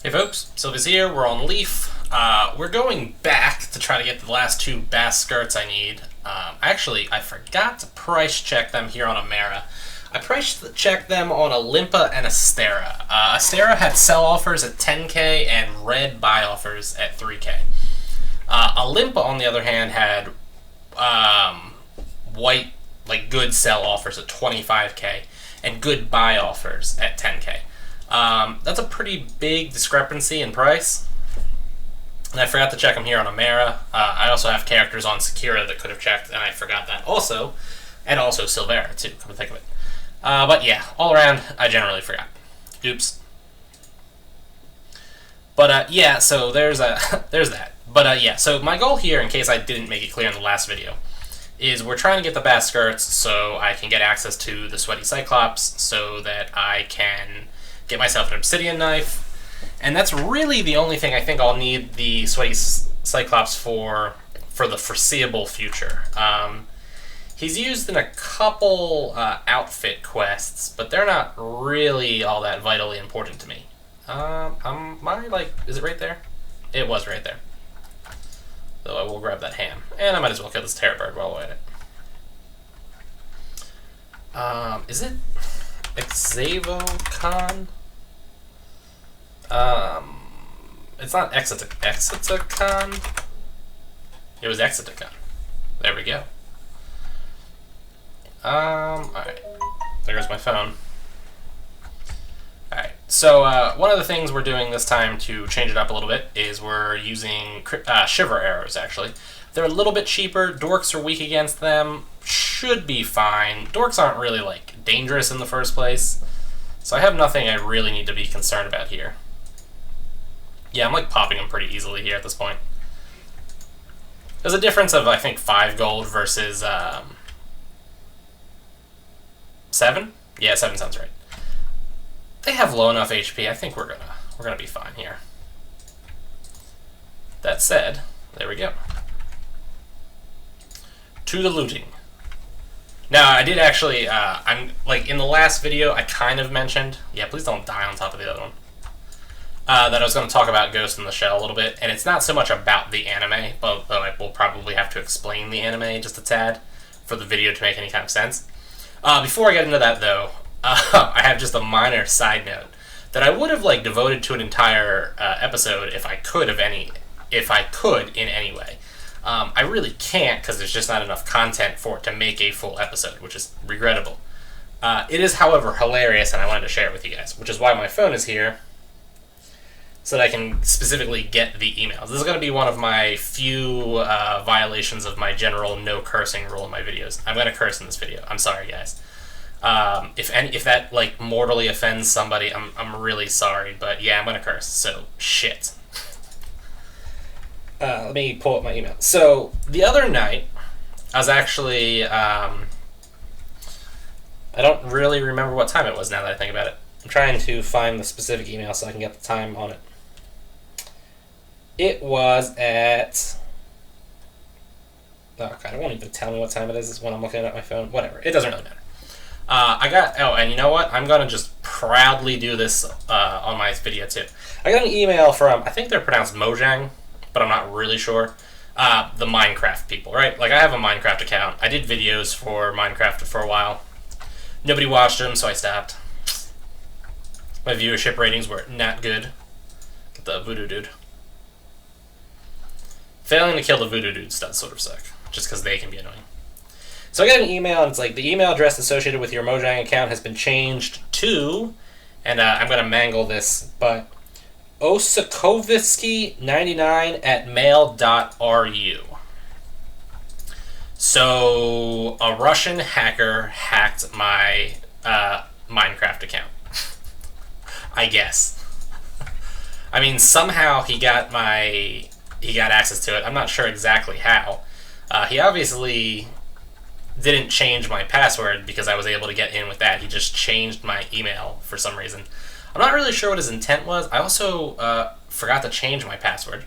Hey folks, Sylvia's here, we're on Leaf. We're going back to try to get the last two bass skirts I need. I forgot to price check them here on Amera. I price checked them on Olympa and Astera. Astera had sell offers at 10k and red buy offers at 3k. Olympa, on the other hand, had white, good sell offers at 25k and good buy offers at 10k. That's a pretty big discrepancy in price. And I forgot to check them here on Amera. I also have characters on Sakura that could have checked, and I forgot that also. And also Silvera, too, come to think of it. But yeah, all around, I generally forgot. Oops. But yeah, so there's that. But yeah, so my goal here, in case I didn't make it clear in the last video, is we're trying to get the bass skirts so I can get access to the Sweaty Cyclops so that I can get myself an obsidian knife. And that's really the only thing I think I'll need the Sweaty Cyclops for the foreseeable future. He's used in a couple outfit quests, but they're not really all that vitally important to me. Is it right there? It was right there. Though I will grab that ham. And I might as well kill this terror bird while we're at it. Is it Exavocon? It's not Exitacon. It was Exitacon. There we go. Alright. There goes my phone. Alright, so one of the things we're doing this time to change it up a little bit is we're using Shiver arrows, actually. They're a little bit cheaper. Dorks are weak against them. Should be fine. Dorks aren't really, dangerous in the first place. So I have nothing I really need to be concerned about here. Yeah, I'm, popping them pretty easily here at this point. There's a difference of, I think, 5 gold versus, 7? Yeah, 7 sounds right. They have low enough HP. I think we're gonna be fine here. That said, there we go. To the looting. Now, I did actually, in the last video, I kind of mentioned, yeah, please don't die on top of the other one, that I was going to talk about Ghost in the Shell a little bit, and it's not so much about the anime, but I will probably have to explain the anime just a tad for the video to make any kind of sense. Before I get into that, though, I have just a minor side note that I would have, devoted to an entire episode if I could in any way. I really can't because there's just not enough content for it to make a full episode, which is regrettable. It is, however, hilarious, and I wanted to share it with you guys, which is why my phone is here, so that I can specifically get the emails. This is going to be one of my few violations of my general no cursing rule in my videos. I'm going to curse in this video. I'm sorry, guys. If that, mortally offends somebody, I'm really sorry, but yeah, I'm going to curse, so shit. Let me pull up my email. So, the other night, I was actually, I don't really remember what time it was now that I think about it. I'm trying to find the specific email so I can get the time on it. It was at... Oh, God, it won't even tell me what time it is when I'm looking at my phone. Whatever. It doesn't really matter. And you know what? I'm going to just proudly do this on my video, too. I got an email from, I think they're pronounced Mojang, but I'm not really sure. The Minecraft people, right? I have a Minecraft account. I did videos for Minecraft for a while. Nobody watched them, so I stopped. My viewership ratings were not good. Get the voodoo dude. Failing to kill the voodoo dudes does sort of suck, just because they can be annoying. So I got an email, and it's the email address associated with your Mojang account has been changed to, and I'm going to mangle this, but Osokovsky99@mail.ru. So, a Russian hacker hacked my Minecraft account. I guess. I mean, somehow he got access to it. I'm not sure exactly how. He obviously didn't change my password because I was able to get in with that. He just changed my email for some reason. I'm not really sure what his intent was. I also forgot to change my password.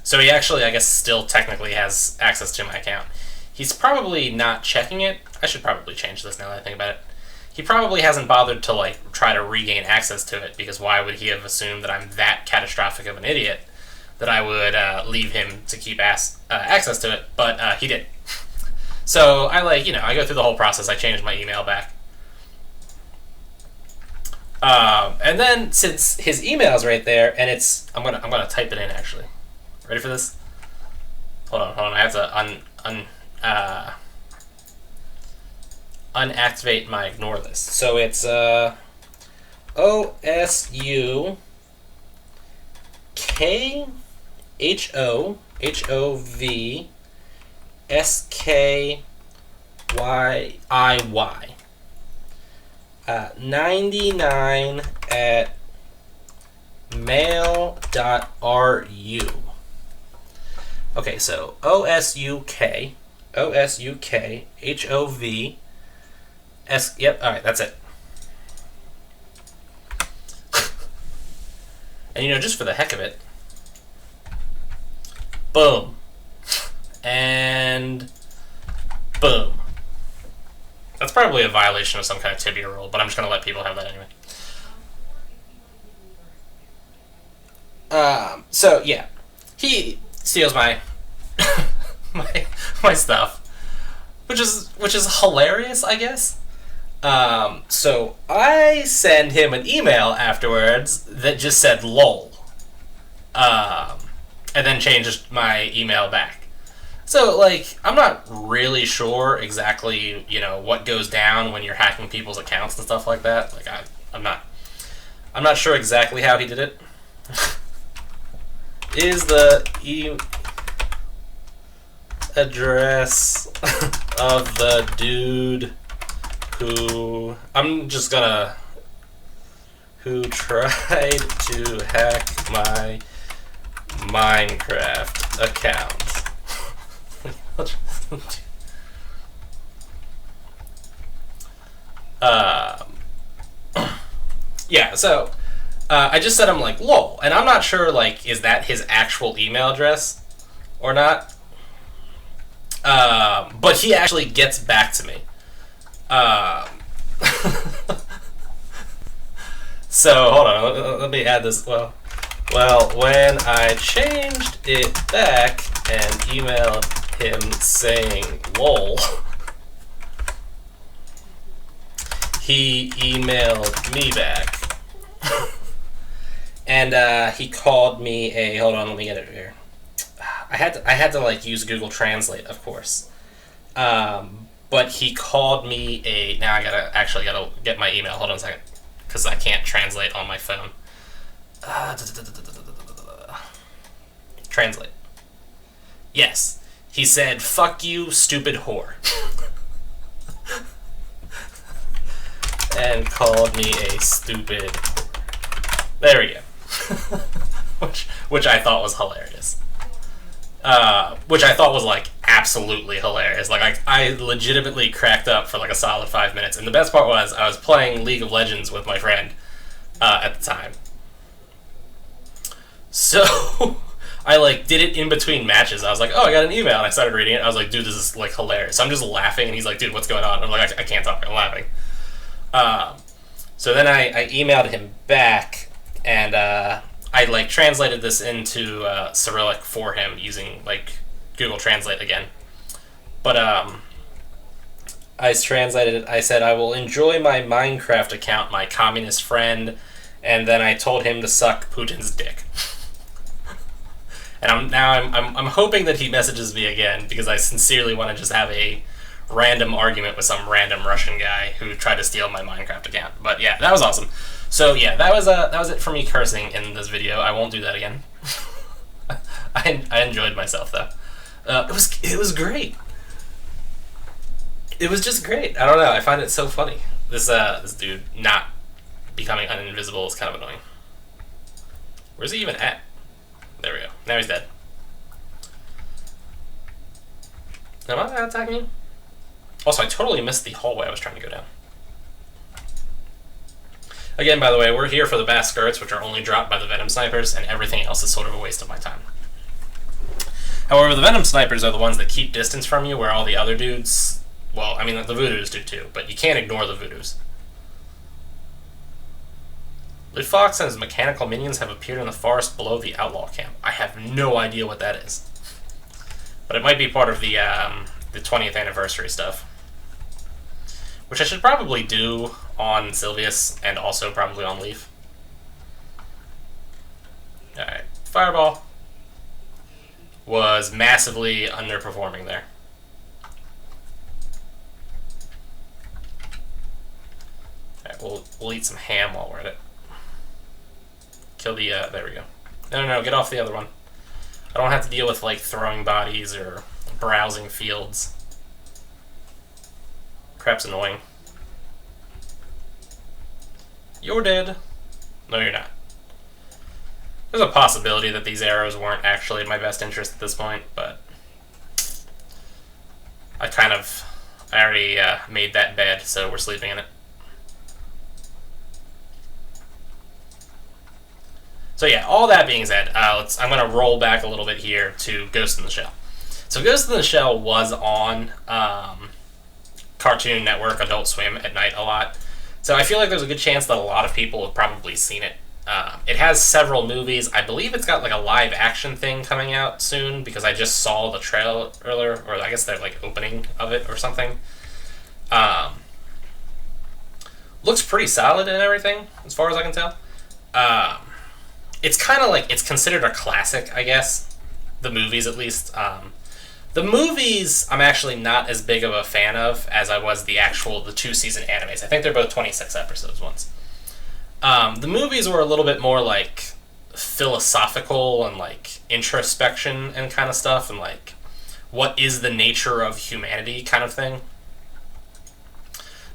So he actually, I guess, still technically has access to my account. He's probably not checking it. I should probably change this now that I think about it. he probably hasn't bothered to like try to regain access to it, because why would he have assumed that I'm that catastrophic of an idiot that I would leave him to keep access to it? But he did. So I I go through the whole process. I changed my email back. And then since his email's right there, and I'm gonna type it in actually. Ready for this? Hold on. I have to unactivate my ignore list. So it's OSU KHOHOV SKYIY 99 at mail.ru. Okay, so OSUK HOV yep, alright, that's it. And just for the heck of it, boom. And boom. That's probably a violation of some kind of Tibia rule, but I'm just going to let people have that anyway. So yeah, he steals my my stuff, which is hilarious, I guess. So I send him an email afterwards that just said "lol," and then changed my email back. So, I'm not really sure exactly, what goes down when you're hacking people's accounts and stuff like that. I'm not sure exactly how he did it. Is the address of the dude who tried to hack my Minecraft account? Yeah, so I just said I'm lol, and I'm not sure is that his actual email address or not. But he actually gets back to me. So hold on, let me add this. Well, when I changed it back and emailed him saying lol, he emailed me back. And he called me a, hold on, let me get it here. I had to use Google Translate, of course. But he called me a, now I gotta get my email. Hold on a second, because I can't translate on my phone. Translate. Yes. He said, "Fuck you, stupid whore." And called me a stupid whore. There we go. which I thought was hilarious. Which I thought was absolutely hilarious. I legitimately cracked up for a solid 5 minutes. And the best part was I was playing League of Legends with my friend at the time. So I did it in between matches. I was like, oh, I got an email, and I started reading it. I was like, dude, this is hilarious. So I'm just laughing, and he's like, dude, what's going on? I'm like, I can't talk, I'm laughing. So then I emailed him back, and I translated this into Cyrillic for him using Google Translate again. But I translated it. I said, "I will enjoy my Minecraft account, my communist friend," and then I told him to suck Putin's dick. And I'm hoping that he messages me again, because I sincerely want to just have a random argument with some random Russian guy who tried to steal my Minecraft account. But yeah, that was awesome. So yeah, that was it for me cursing in this video. I won't do that again. I enjoyed myself though. It was great. It was just great. I don't know. I find it so funny. This dude not becoming uninvisible is kind of annoying. Where's he even at? There we go. Now he's dead. Am I attacking you? Also, I totally missed the hallway I was trying to go down. Again, by the way, we're here for the bass skirts, which are only dropped by the venom snipers, and everything else is sort of a waste of my time. However, the venom snipers are the ones that keep distance from you, where all the other dudes, well, I mean, the voodoos do too, but you can't ignore the voodoos. Blue Fox and his mechanical minions have appeared in the forest below the outlaw camp. I have no idea what that is. But it might be part of the 20th anniversary stuff. Which I should probably do on Sylvius and also probably on Leaf. Alright, Fireball was massively underperforming there. Alright, we'll eat some ham while we're at it. Kill the, there we go. No, get off the other one. I don't have to deal with, like, throwing bodies or browsing fields. Crap's annoying. You're dead. No, you're not. There's a possibility that these arrows weren't actually in my best interest at this point, but I already made that bed, so we're sleeping in it. So yeah, all that being said, I'm going to roll back a little bit here to Ghost in the Shell. So Ghost in the Shell was on Cartoon Network, Adult Swim at night a lot. So I feel like there's a good chance that a lot of people have probably seen it. It has several movies. I believe it's got like a live action thing coming out soon because I just saw the trailer, or I guess they're like opening of it or something. Looks pretty solid and everything, as far as I can tell. It's kind of like, it's considered a classic, I guess. The movies, at least. The movies, I'm actually not as big of a fan of as I was the 2-season animes. I think they're both 26 episodes ones. The movies were a little bit more, like, philosophical and, like, introspection and kind of stuff, and, like, what is the nature of humanity kind of thing.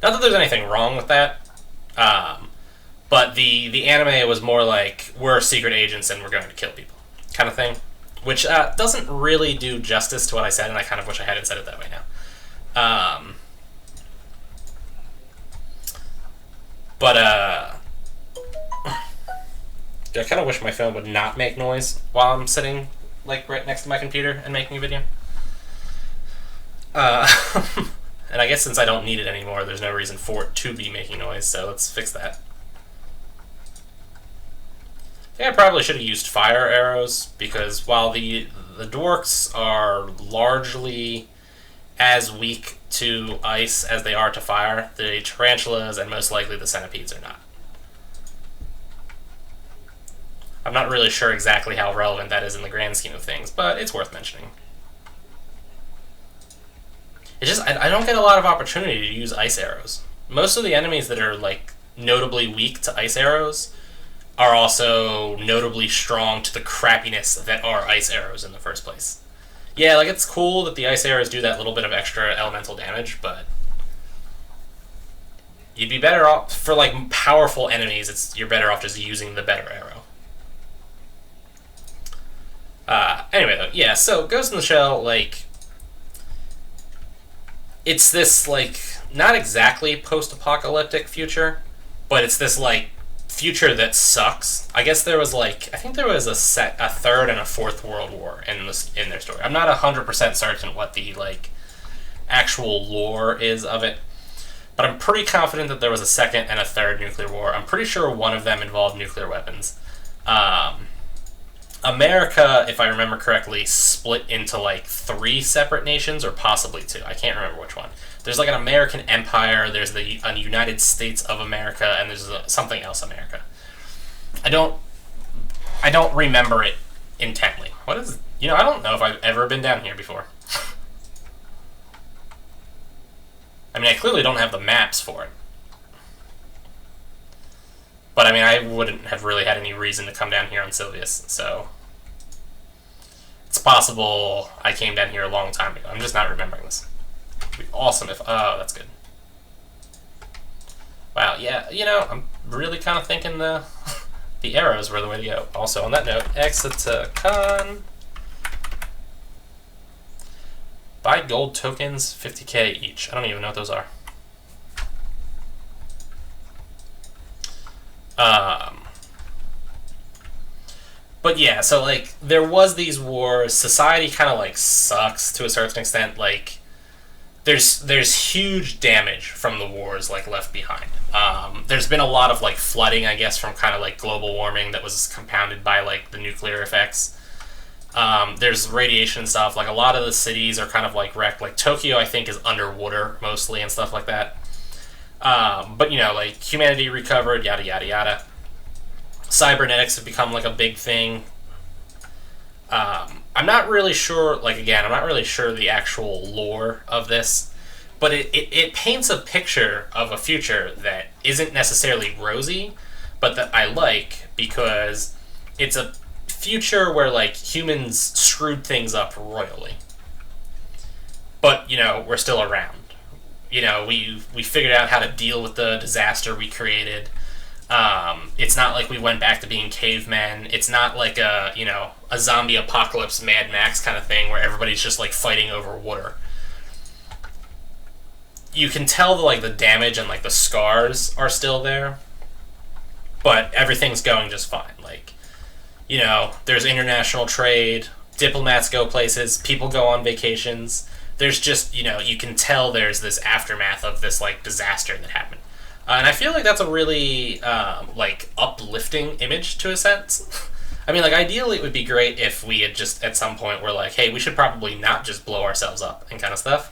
Not that there's anything wrong with that, but the anime was more like, we're secret agents and we're going to kill people kind of thing. Which doesn't really do justice to what I said, and I kind of wish I hadn't said it that way now. I kind of wish my phone would not make noise while I'm sitting, like, right next to my computer and making a video. And I guess since I don't need it anymore, there's no reason for it to be making noise, so let's fix that. I think I probably should have used fire arrows, because while the dwarks are largely as weak to ice as they are to fire, the tarantulas and most likely the centipedes are not. I'm not really sure exactly how relevant that is in the grand scheme of things, but it's worth mentioning. It's just, I don't get a lot of opportunity to use ice arrows. Most of the enemies that are, like, notably weak to ice arrows are also notably strong to the crappiness that are ice arrows in the first place. Yeah, like, it's cool that the ice arrows do that little bit of extra elemental damage, but you'd be better off, for, like, powerful enemies, you're better off just using the better arrow. Anyway, though, yeah, so Ghost in the Shell, like, it's this, like, not exactly post-apocalyptic future, but it's this, like, future that sucks. I guess there was, like, I think there was a third and a fourth world war in their story. I'm not 100% certain what the, like, actual lore is of it, but I'm pretty confident that there was a second and a third nuclear war. I'm pretty sure one of them involved nuclear weapons. America, if I remember correctly, split into, like, 3 separate nations, or possibly 2. I can't remember which one. There's, like, an American empire, there's a United States of America, and there's something else America. I don't remember it intently. What is... You know, I don't know if I've ever been down here before. I mean, I clearly don't have the maps for it. But, I mean, I wouldn't have really had any reason to come down here on Sylvius, so... It's possible I came down here a long time ago. I'm just not remembering this. It'd be awesome if... Oh, that's good. Wow, yeah, you know, I'm really kind of thinking the arrows were the way to go. Also, on that note, Exoticon. Buy gold tokens, 50k each. I don't even know what those are. But yeah, so, like, there was these wars. Society kind of, like, sucks to a certain extent. Like, there's huge damage from the wars, like, left behind. there's been a lot of like flooding, I guess, from kind of like global warming that was compounded by like the nuclear effects. There's radiation and stuff. Like a lot of the cities are kind of like wrecked. Like Tokyo, I think, is underwater mostly and stuff like that. But you know, like humanity recovered, yada yada yada. Cybernetics have become like a big thing. I'm not really sure. Like again, I'm not really sure the actual lore of this, but it paints a picture of a future that isn't necessarily rosy, but that I like because it's a future where like humans screwed things up royally. But, you know, we're still around. You know, we figured out how to deal with the disaster we created. It's not like we went back to being cavemen. It's not like a, you know, a zombie apocalypse Mad Max kind of thing where everybody's just like fighting over water. You can tell the damage and like the scars are still there, but everything's going just fine. Like, you know, there's international trade, diplomats go places, people go on vacations. There's just, you know, you can tell there's this aftermath of this like disaster that happened. And I feel like that's a really like uplifting image to a sense. I mean, like ideally it would be great if we had just at some point were like, hey, we should probably not just blow ourselves up and kind of stuff.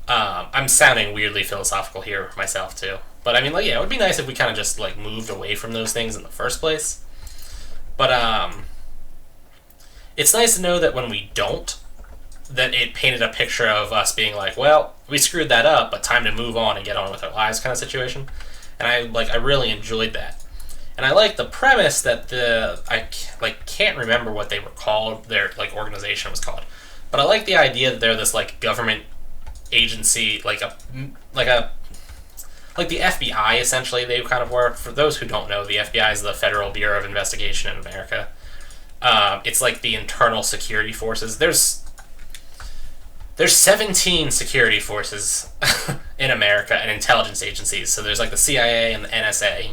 I'm sounding weirdly philosophical here myself too, but I mean, like, yeah, it would be nice if we kind of just like moved away from those things in the first place. But it's nice to know that when we don't, that it painted a picture of us being like, well, we screwed that up, but time to move on and get on with our lives kind of situation. And I really enjoyed that. And I like the premise that I can't remember what they were called, their like organization was called, but I like the idea that they're this like government agency, like the FBI essentially. They kind of were. For those who don't know, the FBI is the Federal Bureau of Investigation in America. It's like the internal security forces. There's 17 security forces in America and intelligence agencies. So there's like the CIA and the NSA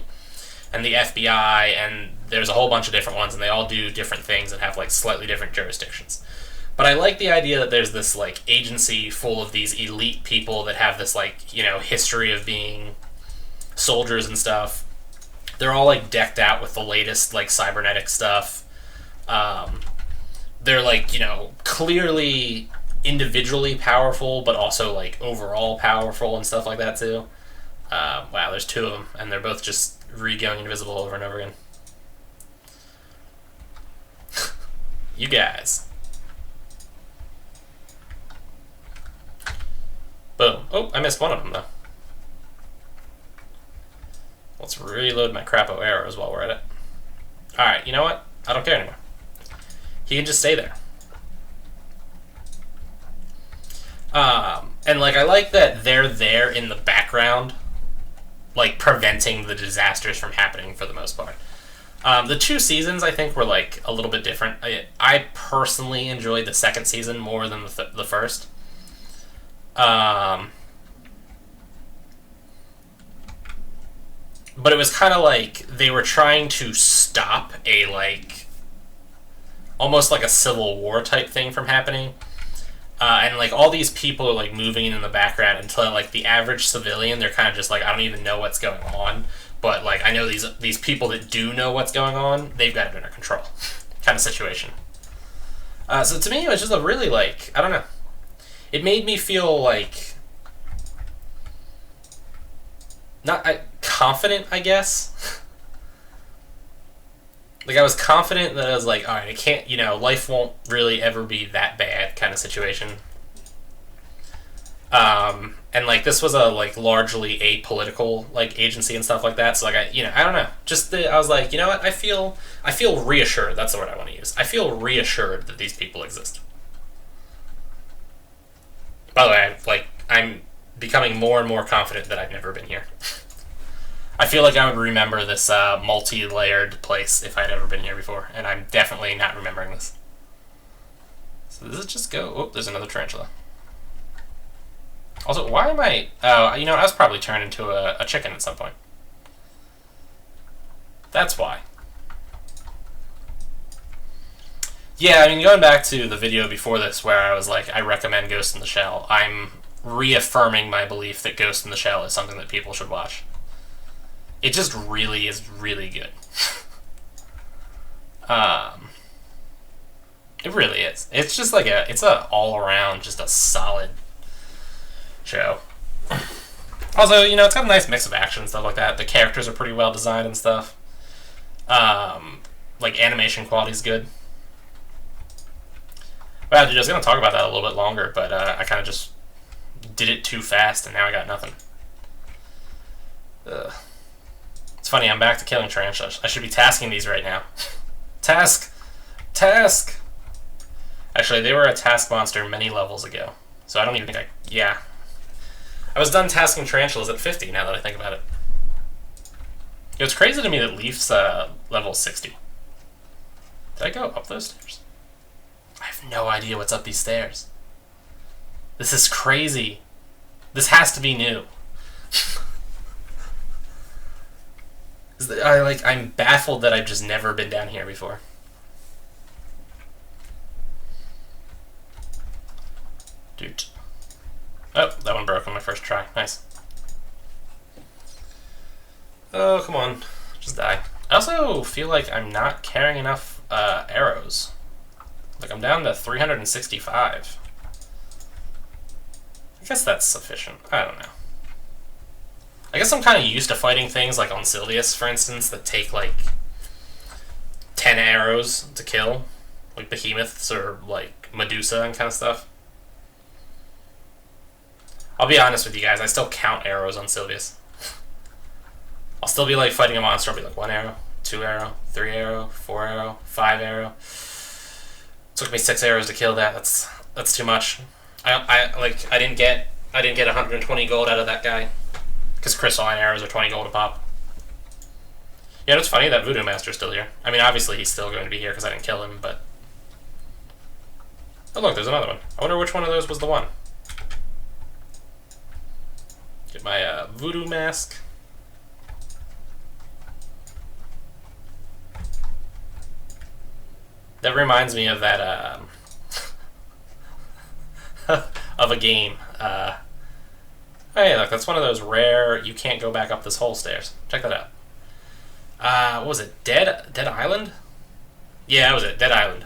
and the FBI, and there's a whole bunch of different ones, and they all do different things and have like slightly different jurisdictions. But I like the idea that there's this like agency full of these elite people that have this like, you know, history of being soldiers and stuff. They're all like decked out with the latest like cybernetic stuff. They're like, you know, clearly individually powerful, but also like overall powerful and stuff like that too. Wow, there's two of them, and they're both just going invisible over and over again. You guys. Boom. Oh, I missed one of them though. Let's reload my crapo arrows while we're at it. Alright, you know what? I don't care anymore. He can just stay there. And like I like that they're there in the background, like preventing the disasters from happening for the most part. The two seasons I think were like a little bit different. I personally enjoyed the second season more than the first. But it was kind of like they were trying to stop a like almost like a civil war type thing from happening. And like all these people are like moving in the background until like the average civilian, they're kind of just like, I don't even know what's going on, but like I know these people that do know what's going on, they've got it under control kind of situation. So to me, it was just a really like, I don't know, it made me feel like not confident, I guess. Like, I was confident that I was like, alright, it can't, you know, life won't really ever be that bad kind of situation. And, like, this was a, like, largely apolitical, like, agency and stuff like that, so, like, I don't know. I was like, you know what, I feel reassured, that's the word I want to use. I feel reassured that these people exist. By the way, I'm becoming more and more confident that I've never been here. I feel like I would remember this multi-layered place if I'd ever been here before, and I'm definitely not remembering this. So does it just go... Oh, there's another tarantula. Also, why am I... Oh, you know, I was probably turned into a chicken at some point. That's why. Yeah, I mean, going back to the video before this where I was like, I recommend Ghost in the Shell, I'm reaffirming my belief that Ghost in the Shell is something that people should watch. It just really is really good. um, it really is. It's just like it's a all around just a solid show. Also, you know, it's got a nice mix of action and stuff like that. The characters are pretty well designed and stuff. Like animation quality is good. Well, dude, I was gonna talk about that a little bit longer, but I kind of just did it too fast, and now I got nothing. It's funny, I'm back to killing tarantulas. I should be tasking these right now. Task! Actually, they were a task monster many levels ago, so I don't even think yeah. I was done tasking tarantulas at 50, now that I think about it. It's crazy to me that Leaf's level 60. Did I go up those stairs? I have no idea what's up these stairs. This is crazy. This has to be new. I'm baffled that I've just never been down here before. Dude. Oh, that one broke on my first try. Nice. Oh, come on. Just die. I also feel like I'm not carrying enough arrows. Like, I'm down to 365. I guess that's sufficient. I don't know. I guess I'm kind of used to fighting things like on Sylvius, for instance, that take like 10 arrows to kill. Like behemoths or like Medusa and kind of stuff. I'll be honest with you guys, I still count arrows on Sylvius. I'll still be like fighting a monster, I'll be like 1 arrow, 2 arrow, 3 arrow, 4 arrow, 5 arrow. It took me 6 arrows to kill that. That's too much. I didn't get 120 gold out of that guy. Because crystalline arrows are 20 gold a pop. Yeah, it's funny that Voodoo Master's still here. I mean, obviously he's still going to be here because I didn't kill him, but... Oh look, there's another one. I wonder which one of those was the one. Get my Voodoo Mask. That reminds me of that, of a game. Hey, look, that's one of those rare, you can't go back up this whole stairs. Check that out. What was it? Dead Island? Yeah, that was it. Dead Island.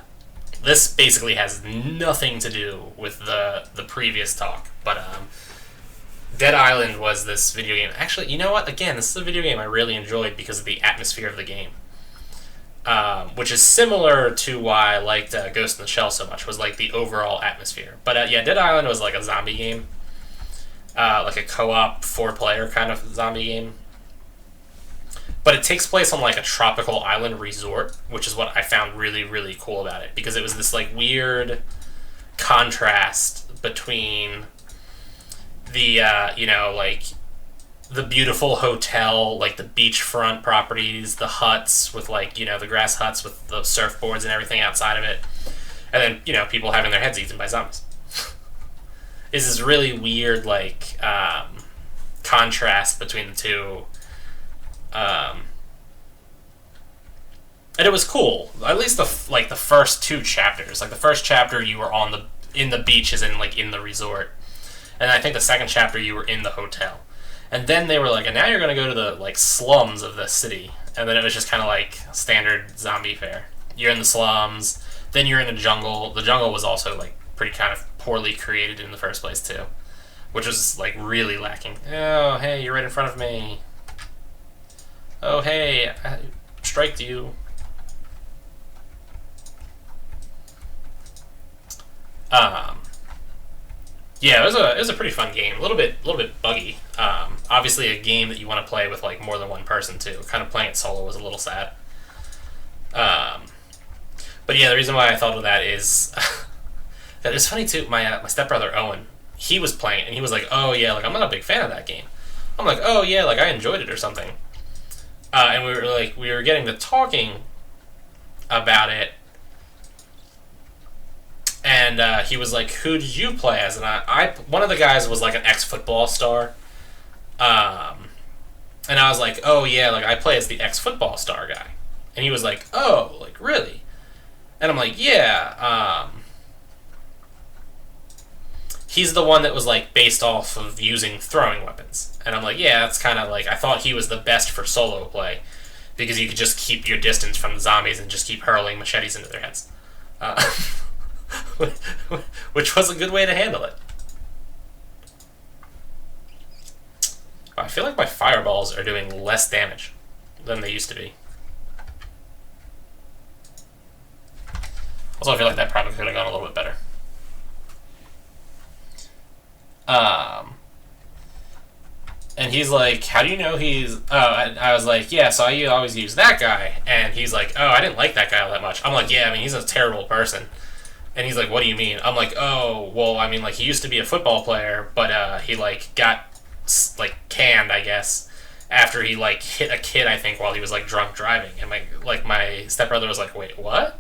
This basically has nothing to do with the previous talk, but Dead Island was this video game. Actually, you know what? Again, this is a video game I really enjoyed because of the atmosphere of the game. Which is similar to why I liked Ghost in the Shell so much, was like the overall atmosphere. But yeah, Dead Island was like a zombie game. Like a co-op 4-player kind of zombie game. But it takes place on like a tropical island resort, which is what I found really, really cool about it. Because it was this like weird contrast between the, you know, like the beautiful hotel, like the beachfront properties, the huts with like, you know, the grass huts with the surfboards and everything outside of it. And then, you know, people having their heads eaten by zombies. Is this really weird, like, contrast between the two. And it was cool. At least the first 2 chapters. Like the first chapter you were in the beaches and like in the resort. And I think the second chapter you were in the hotel. And then they were like, and now you're going to go to the like slums of the city. And then it was just kind of like standard zombie fare. You're in the slums, then you're in a jungle. The jungle was also like pretty kind of poorly created in the first place too, which was like really lacking. Oh, hey, you're right in front of me. Oh, hey, I striked you. Yeah, it was a pretty fun game. A little bit buggy. Obviously, a game that you want to play with like more than one person too. Kind of playing it solo was a little sad. But yeah, the reason why I thought of that is that it's funny too. My stepbrother Owen, he was playing it and he was like, "Oh yeah, like I'm not a big fan of that game." I'm like, "Oh yeah, like I enjoyed it or something." And we were getting to talking about it. And he was like, "Who did you play as?" And one of the guys was like an ex-football star. And I was like, "Oh yeah, like I play as the ex-football star guy." And he was like, "Oh, like really?" And I'm like, "Yeah." he's the one that was like based off of using throwing weapons. And I'm like, yeah, that's kind of like, I thought he was the best for solo play because you could just keep your distance from the zombies and just keep hurling machetes into their heads. Which was a good way to handle it. I feel like my fireballs are doing less damage than they used to be. Also, I feel like that probably could have gone a little bit better. And he's like, how do you know he's... Oh, I was like, yeah, so I always use that guy. And he's like, oh, I didn't like that guy all that much. I'm like, yeah, I mean, he's a terrible person. And he's like, what do you mean? I'm like, oh, well, I mean, like, he used to be a football player, but he, like, got, like, canned, I guess, after he, like, hit a kid, I think, while he was, like, drunk driving. And, my stepbrother was like, wait, what?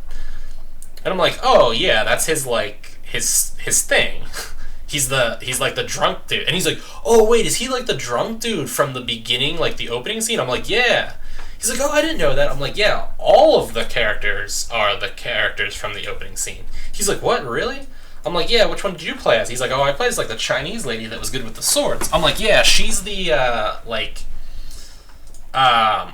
And I'm like, oh, yeah, that's his, like, his thing. He's like the drunk dude. And he's like, oh wait, is he like the drunk dude from the beginning, like the opening scene? I'm like, yeah. He's like, oh, I didn't know that. I'm like, yeah, all of the characters are the characters from the opening scene. He's like, what, really? I'm like, yeah, which one did you play as? He's like, oh, I played as like the Chinese lady that was good with the swords. I'm like, yeah, she's the like I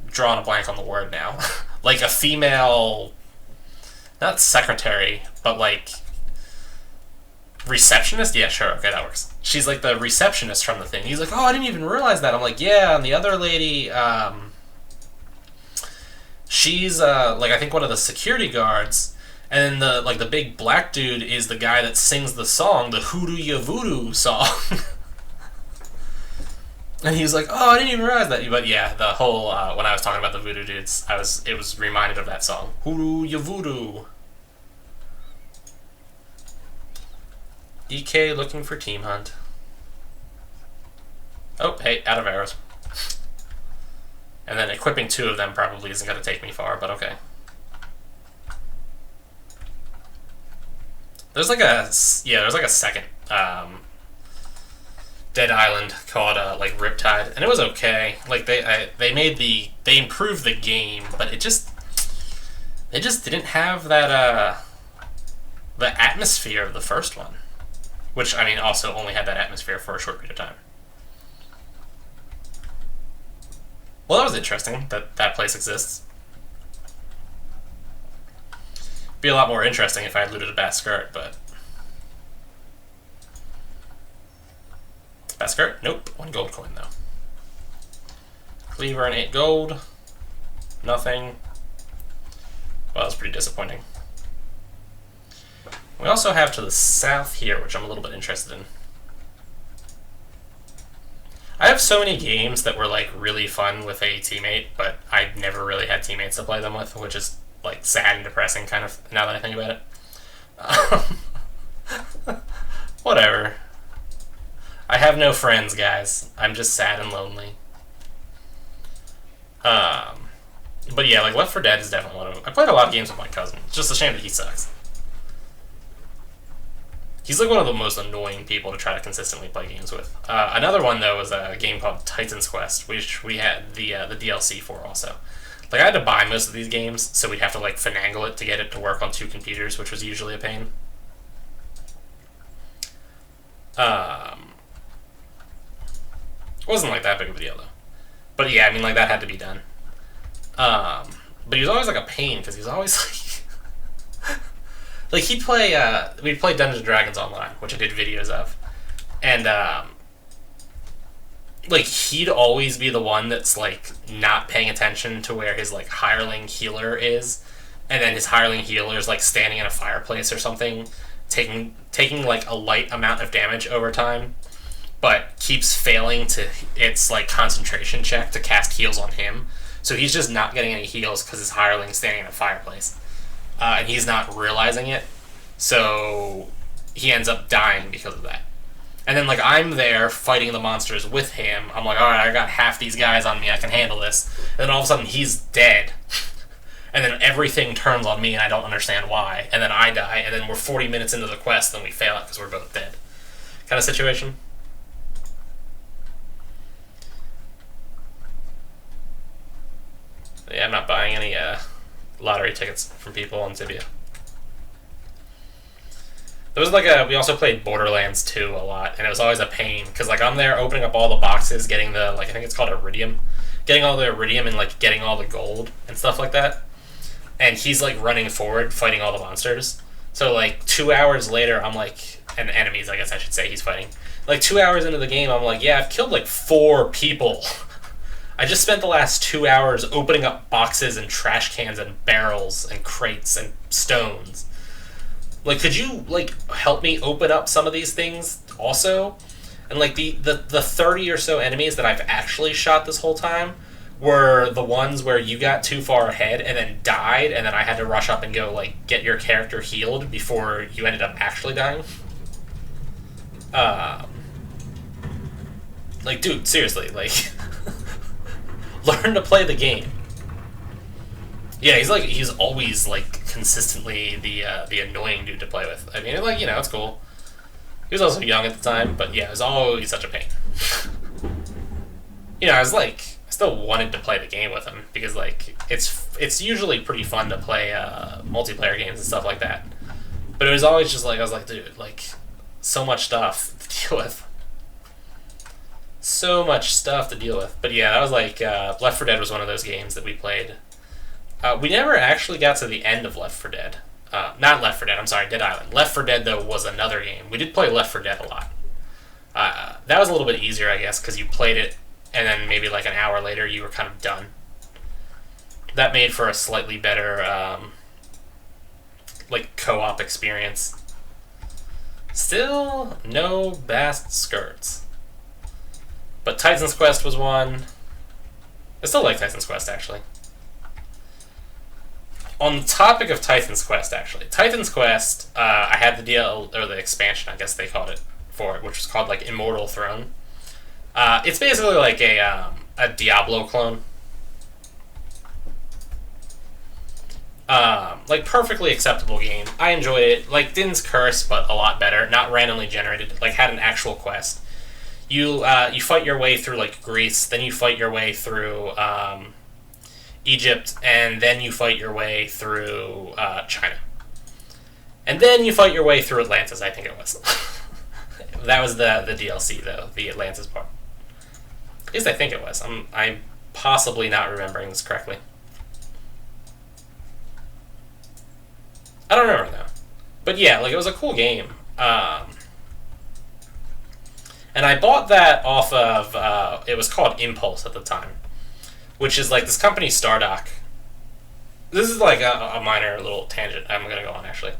drawn a blank on the word now. Like a female, not secretary, but like receptionist? Yeah, sure, okay, that works. She's like the receptionist from the thing. He's like, oh, I didn't even realize that. I'm like, yeah, and the other lady, she's like I think one of the security guards, and then the big black dude is the guy that sings the song, the Hoodoo Ya Voodoo song. And he was like, oh, I didn't even realize that. But yeah, the whole when I was talking about the voodoo dudes, it was reminded of that song, Hoodoo Ya Voodoo. EK looking for team hunt. Oh, hey, out of arrows. And then equipping 2 of them probably isn't going to take me far, but okay. There's like a second Dead Island called like Riptide, and it was okay. Like they improved the game, but they just didn't have that the atmosphere of the first one. Which, I mean, also only had that atmosphere for a short period of time. Well, that was interesting, that place exists. Be a lot more interesting if I had looted a bass skirt, but... Bass skirt? Nope. 1 gold coin, though. Cleaver and 8 gold. Nothing. Well, that's pretty disappointing. We also have to the south here, which I'm a little bit interested in. I have so many games that were like really fun with a teammate, but I never really had teammates to play them with, which is like sad and depressing kind of now that I think about it. Whatever. I have no friends, guys. I'm just sad and lonely. But yeah, like Left 4 Dead is definitely one of them. I played a lot of games with my cousin. It's just a shame that he sucks. He's like one of the most annoying people to try to consistently play games with. Another one, though, was a game called Titan's Quest, which we had the DLC for also. Like, I had to buy most of these games, so we'd have to, like, finagle it to get it to work on 2 computers, which was usually a pain. It wasn't, like, that big of a deal, though. But, yeah, I mean, like, that had to be done. But he was always, like, a pain, because he was always, like... Like, we'd play Dungeons & Dragons online, which I did videos of. And, like, he'd always be the one that's, like, not paying attention to where his, like, hireling healer is. And then his hireling healer is, like, standing in a fireplace or something, taking like, a light amount of damage over time, but keeps failing to its, like, concentration check to cast heals on him. So he's just not getting any heals because his hireling's standing in a fireplace. And he's not realizing it, so he ends up dying because of that. And then, like, I'm there fighting the monsters with him. I'm like, alright, I got half these guys on me, I can handle this. And then all of a sudden, he's dead. And then everything turns on me, and I don't understand why. And then I die, and then we're 40 minutes into the quest, and then we fail it because we're both dead. Kind of situation. But yeah, I'm not buying any, lottery tickets from people on Tibia. There was like we also played Borderlands 2 a lot, and it was always a pain because like I'm there opening up all the boxes, getting the like I think it's called iridium, getting all the iridium and like getting all the gold and stuff like that, and he's like running forward fighting all the monsters. So like 2 hours later, I'm like, and enemies I guess I should say he's fighting. Like 2 hours into the game, I'm like, yeah, I've killed like 4 people. I just spent the last 2 hours opening up boxes and trash cans and barrels and crates and stones. Like, could you like help me open up some of these things also? And like the 30 or so enemies that I've actually shot this whole time were the ones where you got too far ahead and then died, and then I had to rush up and go like get your character healed before you ended up actually dying. Like, dude, seriously, like, learn to play the game. Yeah, he's always like consistently the annoying dude to play with. I mean, like, you know, it's cool. He was also young at the time, but yeah, it was always such a pain. You know, I still wanted to play the game with him because like it's usually pretty fun to play multiplayer games and stuff like that. But it was always just like I was like, dude, like so much stuff to deal with. So much stuff to deal with. But yeah, that was like Left 4 Dead was one of those games that we played. We never actually got to the end of Left 4 Dead. Not Left 4 Dead, I'm sorry, Dead Island. Left 4 Dead, though, was another game. We did play Left 4 Dead a lot. That was a little bit easier, I guess, because you played it, and then maybe like an hour later you were kind of done. That made for a slightly better, like, co-op experience. Still, no bast skirts. But Titan's Quest was one. I still like Titan's Quest, actually. On the topic of Titan's Quest, actually, Titan's Quest, I had the DL or the expansion, I guess they called it for it, which was called like Immortal Throne. It's basically like a Diablo clone. Like perfectly acceptable game. I enjoyed it. Like Din's Curse, but a lot better. Not randomly generated. Like had an actual quest. You fight your way through like Greece, then you fight your way through Egypt, and then you fight your way through China. And then you fight your way through Atlantis, I think it was. That was the DLC, though, the Atlantis part. At least I think it was. I'm possibly not remembering this correctly. I don't remember, though. But yeah, like, it was a cool game. And I bought that off of, it was called Impulse at the time, which is like this company, Stardock. This is like a minor little tangent I'm going to go on, actually.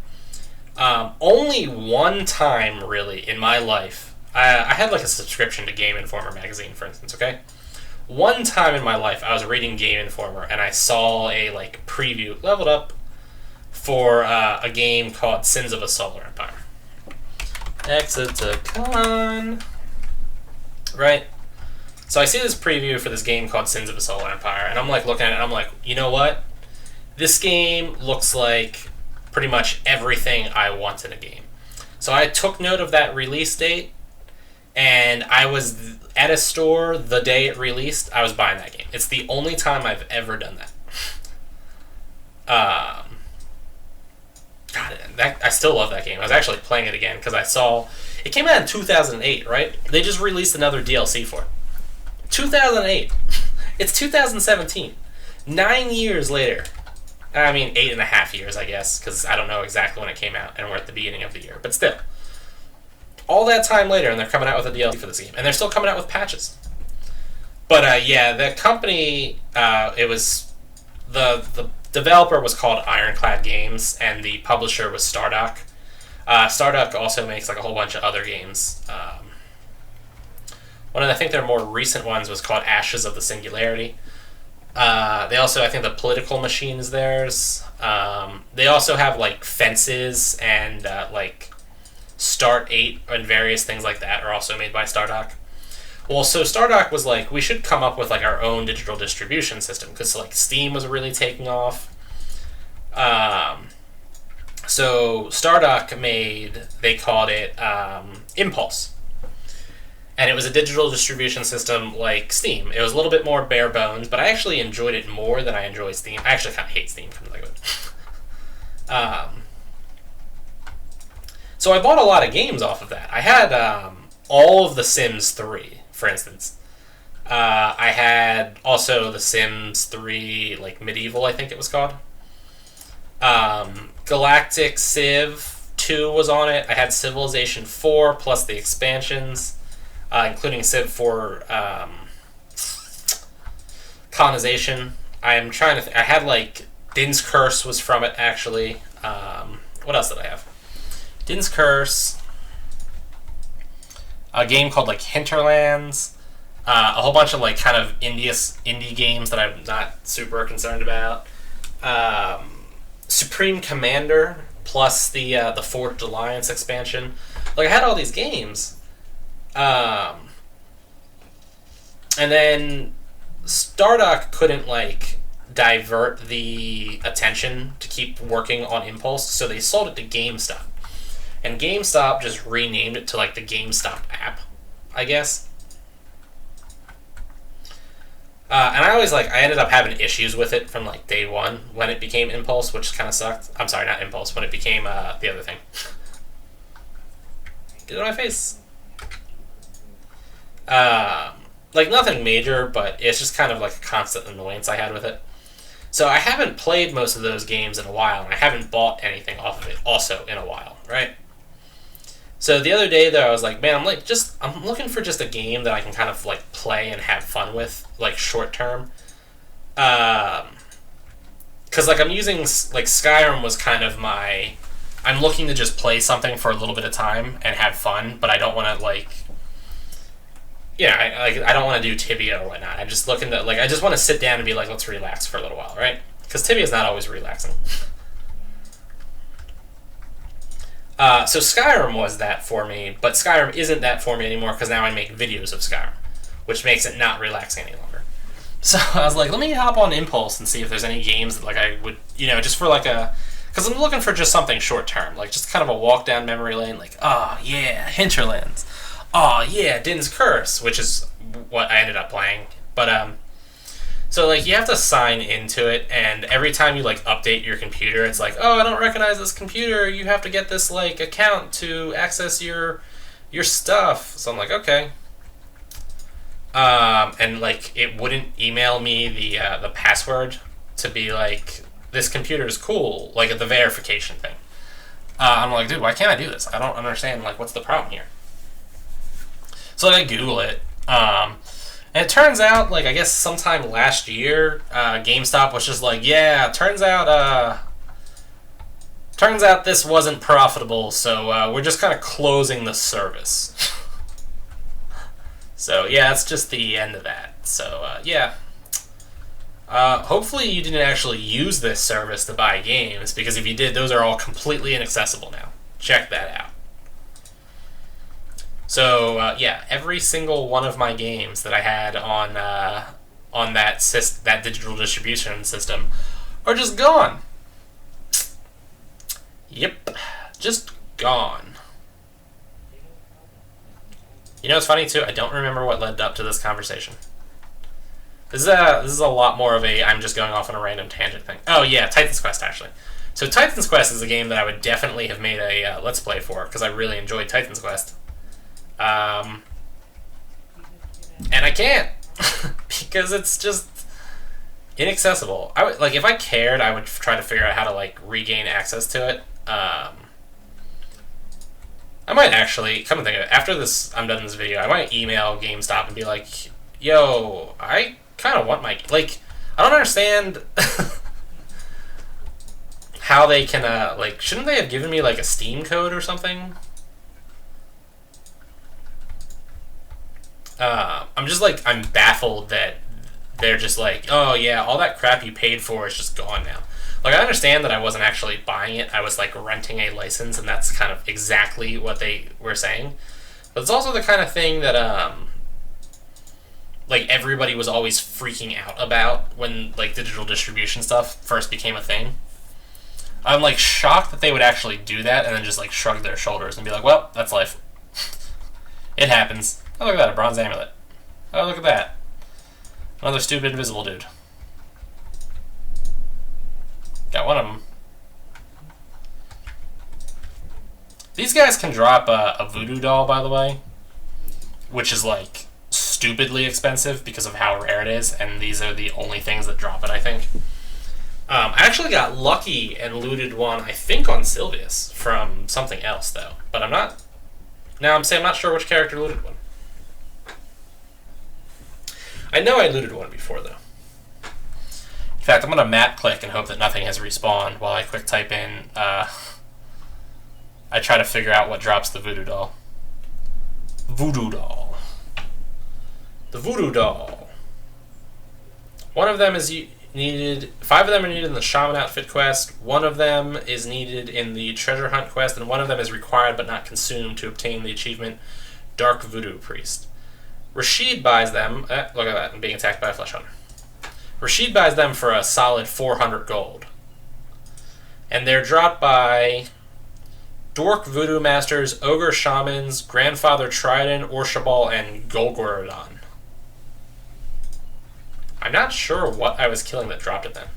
Only one time, really, in my life, I had like a subscription to Game Informer magazine, for instance, okay? One time in my life, I was reading Game Informer, and I saw a like preview, leveled up, for a game called Sins of a Solar Empire. Exotacon. Right? So I see this preview for this game called Sins of a Solar Empire, and I'm like looking at it, and I'm like, you know what? This game looks like pretty much everything I want in a game. So I took note of that release date, and I was at a store the day it released. I was buying that game. It's the only time I've ever done that. God, I still love that game. I was actually playing it again because I saw it came out in 2008, right? They just released another DLC for it. 2008. It's 2017. 9 years later. I mean, 8.5 years, I guess, because I don't know exactly when it came out, and we're at the beginning of the year. But still, all that time later, and they're coming out with a DLC for this game, and they're still coming out with patches. But yeah, the company, it was the developer was called Ironclad Games, and the publisher was Stardock. Stardock also makes like a whole bunch of other games. One of I think their more recent ones was called Ashes of the Singularity. They also, I think, the Political Machine is theirs. They also have like Fences and like Start 8 and various things like that are also made by Stardock. Well, so Stardock was like, we should come up with like our own digital distribution system because like Steam was really taking off. So Stardock they called it Impulse. And it was a digital distribution system like Steam. It was a little bit more bare bones, but I actually enjoyed it more than I enjoy Steam. I actually kind of hate Steam, come to think of it. So I bought a lot of games off of that. I had all of The Sims 3, for instance. I had also The Sims 3, like Medieval, I think it was called. Galactic Civ 2 was on it. I had Civilization 4 plus the expansions, including Civ 4 Colonization. I'm trying to I had like Din's Curse was from it, actually. What else did I have? Din's Curse. A game called like Hinterlands. A whole bunch of like kind of indie games that I'm not super concerned about. Supreme Commander plus the Forged Alliance expansion. Like, I had all these games, and then Stardock couldn't like divert the attention to keep working on Impulse, so they sold it to GameStop, and GameStop just renamed it to like the GameStop app, I guess. And I ended up having issues with it from like day one when it became Impulse, which kind of sucked. I'm sorry, not Impulse, when it became the other thing. Get it on my face. Like, nothing major, but it's just kind of like a constant annoyance I had with it. So I haven't played most of those games in a while, and I haven't bought anything off of it also in a while, right? So the other day, though, I was like, man, I'm looking for just a game that I can kind of like play and have fun with, like short term. Because like I'm using like Skyrim was kind of I'm looking to just play something for a little bit of time and have fun, but I don't want to like, I don't want to do Tibia or whatnot. I'm just looking to I just want to sit down and be like, let's relax for a little while, right? Because Tibia is not always relaxing. So Skyrim was that for me, but Skyrim isn't that for me anymore because now I make videos of Skyrim, which makes it not relaxing any longer. So I was like, let me hop on Impulse and see if there's any games that like I would, just for like because I'm looking for just something short term, like just kind of a walk down memory lane, like, oh yeah, Hinterlands, oh yeah, Din's Curse, which is what I ended up playing. But so like you have to sign into it, and every time you like update your computer, it's like, oh, I don't recognize this computer. You have to get this like account to access your stuff. So I'm like, okay. And like it wouldn't email me the password to be like, this computer is cool, like at the verification thing. I'm like, dude, why can't I do this? I don't understand. Like, what's the problem here? So like, I Google it. And it turns out, like, I guess sometime last year, GameStop was just like, yeah, turns out this wasn't profitable, so we're just kind of closing the service. So, yeah, that's just the end of that. So, yeah. Hopefully you didn't actually use this service to buy games, because if you did, those are all completely inaccessible now. Check that out. So, yeah, every single one of my games that I had on that digital distribution system are just gone. Yep, just gone. You know what's funny, too? I don't remember what led up to this conversation. This is a lot more of a I'm just going off on a random tangent thing. Oh, yeah, Titan's Quest, actually. So Titan's Quest is a game that I would definitely have made a Let's Play for, because I really enjoyed Titan's Quest. And I can't because it's just inaccessible. If I cared, I would try to figure out how to like regain access to it. I might actually come and think of it. After I'm done this video, I might email GameStop and be like, "Yo, I kind of want my I don't understand how they can shouldn't they have given me like a Steam code or something?" I'm baffled that they're just like, oh yeah, all that crap you paid for is just gone now. Like, I understand that I wasn't actually buying it, I was like renting a license, and that's kind of exactly what they were saying. But it's also the kind of thing that like everybody was always freaking out about when like digital distribution stuff first became a thing. I'm like shocked that they would actually do that and then just like shrug their shoulders and be like, well, that's life. It happens. Oh, look at that, a bronze amulet. Oh, look at that. Another stupid invisible dude. Got one of them. These guys can drop a voodoo doll, by the way, which is like stupidly expensive because of how rare it is, and these are the only things that drop it, I think. I actually got lucky and looted one, I think, on Sylvius from something else, though. But I'm not... Now I'm saying I'm not sure which character looted one. I know I looted one before, though. In fact, I'm going to map click and hope that nothing has respawned while I quick type in... I try to figure out what drops the voodoo doll. Voodoo doll. The voodoo doll. One of them is needed... 5 of them are needed in the Shaman Outfit quest. 1 of them is needed in the Treasure Hunt quest. And 1 of them is required but not consumed to obtain the achievement Dark Voodoo Priest. Rashid buys them... look at that, I'm being attacked by a Flesh Hunter. Rashid buys them for a solid 400 gold. And they're dropped by Dork Voodoo Masters, Ogre Shamans, Grandfather Trident, Orshabal, and Golgorodon. I'm not sure what I was killing that dropped it then.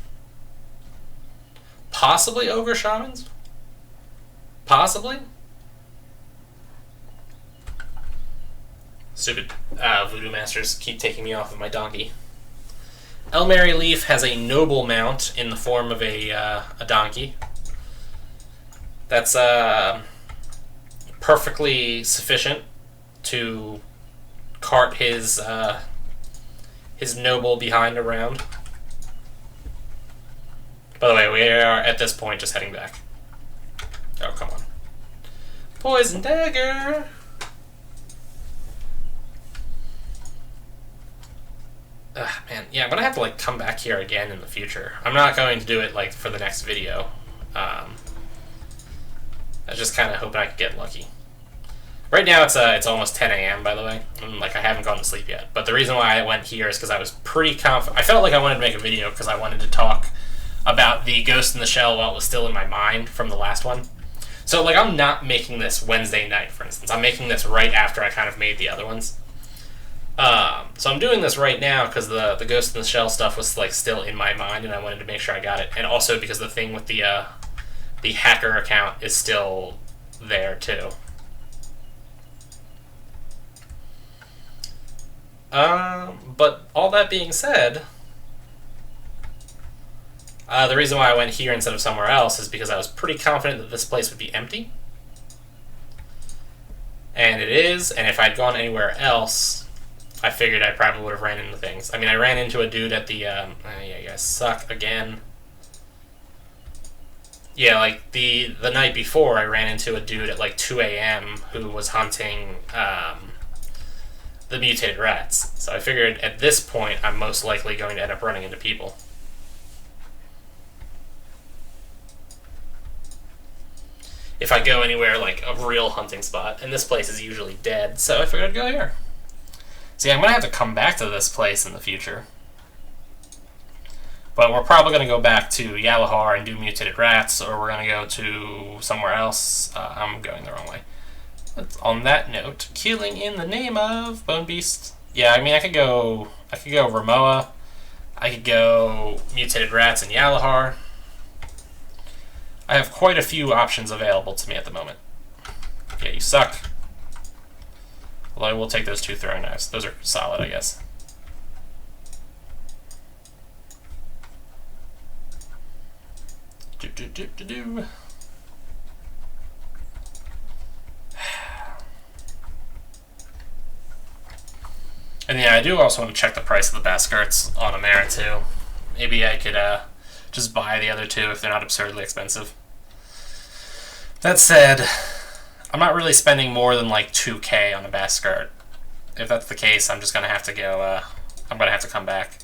Possibly Ogre Shamans? Possibly? Stupid Voodoo Masters keep taking me off of my donkey. Elmary Leaf has a noble mount in the form of a donkey. That's perfectly sufficient to cart his noble behind around. By the way, we are at this point just heading back. Oh, come on. Poison Dagger! Man, yeah, I'm gonna have to like come back here again in the future. I'm not going to do it like for the next video. I was just kind of hoping I could get lucky. Right now it's almost 10 a.m. by the way, and like I haven't gone to sleep yet. But the reason why I went here is because I was pretty confident. I felt like I wanted to make a video because I wanted to talk about the Ghost in the Shell while it was still in my mind from the last one. So like I'm not making this Wednesday night, for instance. I'm making this right after I kind of made the other ones. So I'm doing this right now because the Ghost in the Shell stuff was like still in my mind, and I wanted to make sure I got it. And also because the thing with the hacker account is still there too. But all that being said, the reason why I went here instead of somewhere else is because I was pretty confident that this place would be empty. And it is, and if I'd gone anywhere else, I figured I probably would have ran into things. I mean, I ran into a dude at the, yeah, you guys suck again. Yeah, like, the night before, I ran into a dude at, like, 2 a.m. who was hunting, the mutated rats. So I figured at this point, I'm most likely going to end up running into people. If I go anywhere, like, a real hunting spot. And this place is usually dead, so I figured I'd go here. See, I'm going to have to come back to this place in the future. But we're probably going to go back to Yalahar and do mutated rats, or we're going to go to somewhere else. I'm going the wrong way. But on that note, killing in the name of Bone Beast. Yeah, I mean, I could go Ramoa. I could go mutated rats and Yalahar. I have quite a few options available to me at the moment. Yeah, you suck. Although I will take those 2 throwing knives. Those are solid, I guess. Do. And yeah, I do also want to check the price of the bass skirts on Amara too. Maybe I could just buy the other 2 if they're not absurdly expensive. That said, I'm not really spending more than like 2k on a bass skirt. If that's the case, I'm just gonna have to go. I'm gonna have to come back.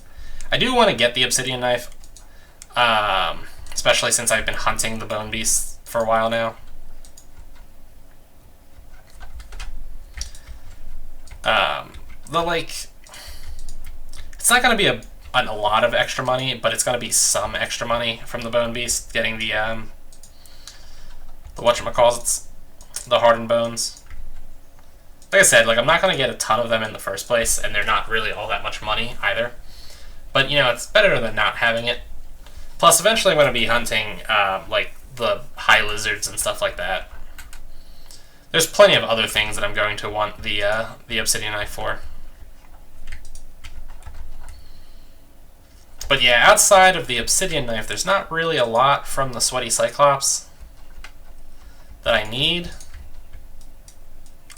I do want to get the obsidian knife, especially since I've been hunting the bone beasts for a while now. It's not gonna be a lot of extra money, but it's gonna be some extra money from the bone beast getting the whatchamacallits, the hardened bones. Like I said, like I'm not going to get a ton of them in the first place, and they're not really all that much money either. But, you know, it's better than not having it. Plus, eventually I'm going to be hunting, like, the high lizards and stuff like that. There's plenty of other things that I'm going to want the obsidian knife for. But yeah, outside of the obsidian knife, there's not really a lot from the Sweaty Cyclops that I need.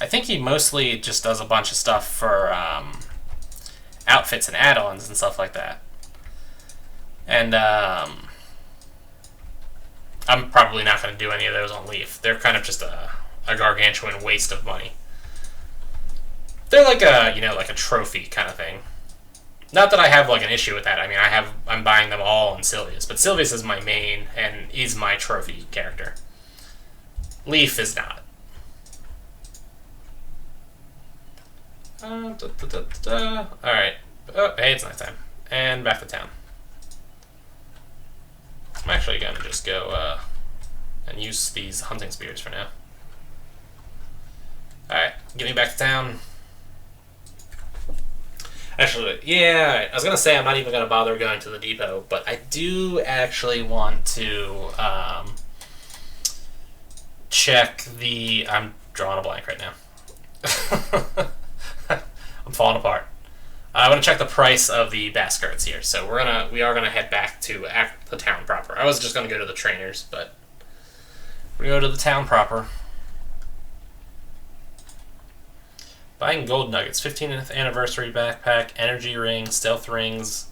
I think he mostly just does a bunch of stuff for outfits and add-ons and stuff like that. And I'm probably not going to do any of those on Leaf. They're kind of just a gargantuan waste of money. They're like a, like a trophy kind of thing. Not that I have like an issue with that. I mean, I'm buying them all in Sylvius, but Sylvius is my main and is my trophy character. Leaf is not. Alright. Oh, hey, it's nighttime. And back to town. I'm actually going to just go and use these hunting spears for now. Alright, get me back to town. Actually, yeah, alright. I was going to say I'm not even going to bother going to the depot, but I do actually want to check the... I'm drawing a blank right now. I'm falling apart. I want to check the price of the bass skirts here, so we are gonna head back to the town proper. I was just gonna go to the trainers, but we go to the town proper. Buying gold nuggets, 15th anniversary backpack, energy ring, stealth rings,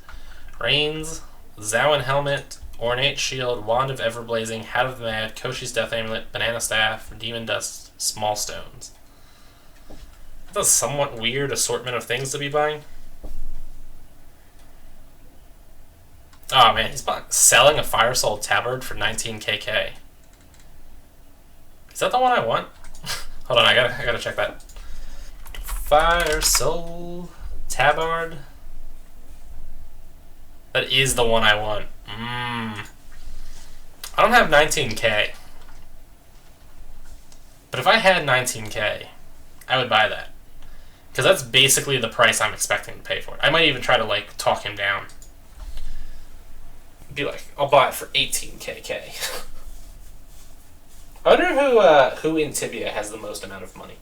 reins, Zowan helmet, ornate shield, wand of everblazing, hat of the mad, Koshi's death amulet, banana staff, demon dust, small stones. That's a somewhat weird assortment of things to be buying. Oh man, he's selling a Fire Soul tabard for 19kk. Is that the one I want? Hold on, I gotta check that. Fire Soul tabard. That is the one I want. I don't have 19k. But if I had 19k, I would buy that. Because that's basically the price I'm expecting to pay for it. I might even try to, like, talk him down. Be like, I'll buy it for 18kk. I wonder who in Tibia has the most amount of money.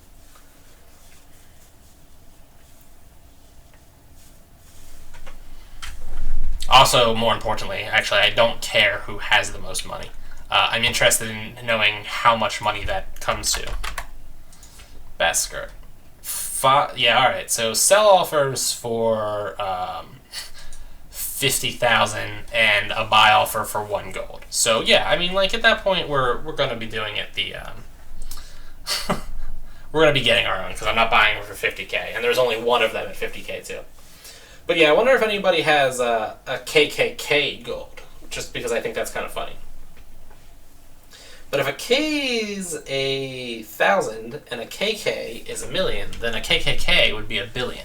Also, more importantly, actually, I don't care who has the most money. I'm interested in knowing how much money that comes to. Bass skirt. Yeah, alright, so sell offers for 50,000 and a buy offer for 1 gold. So yeah, I mean, like at that point we're going to be doing it the we're going to be getting our own, because I'm not buying them for 50k, and there's only one of them at 50k too. But yeah, I wonder if anybody has a KKK gold, just because I think that's kind of funny. But if a K's 1,000 and a KK is 1,000,000, then a KKK would be 1,000,000,000.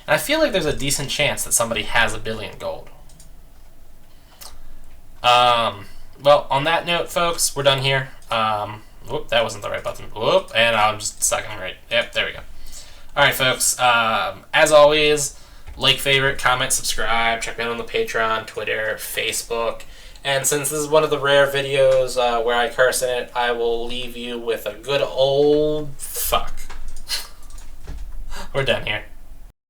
And I feel like there's a decent chance that somebody has 1,000,000,000 gold. Well, on that note, folks, we're done here. Whoop, that wasn't the right button. Whoop, and I'm just sucking right. Yep, there we go. Alright, folks, as always, like, favorite, comment, subscribe, check me out on the Patreon, Twitter, Facebook. And since this is one of the rare videos where I curse in it, I will leave you with a good old fuck. We're done here.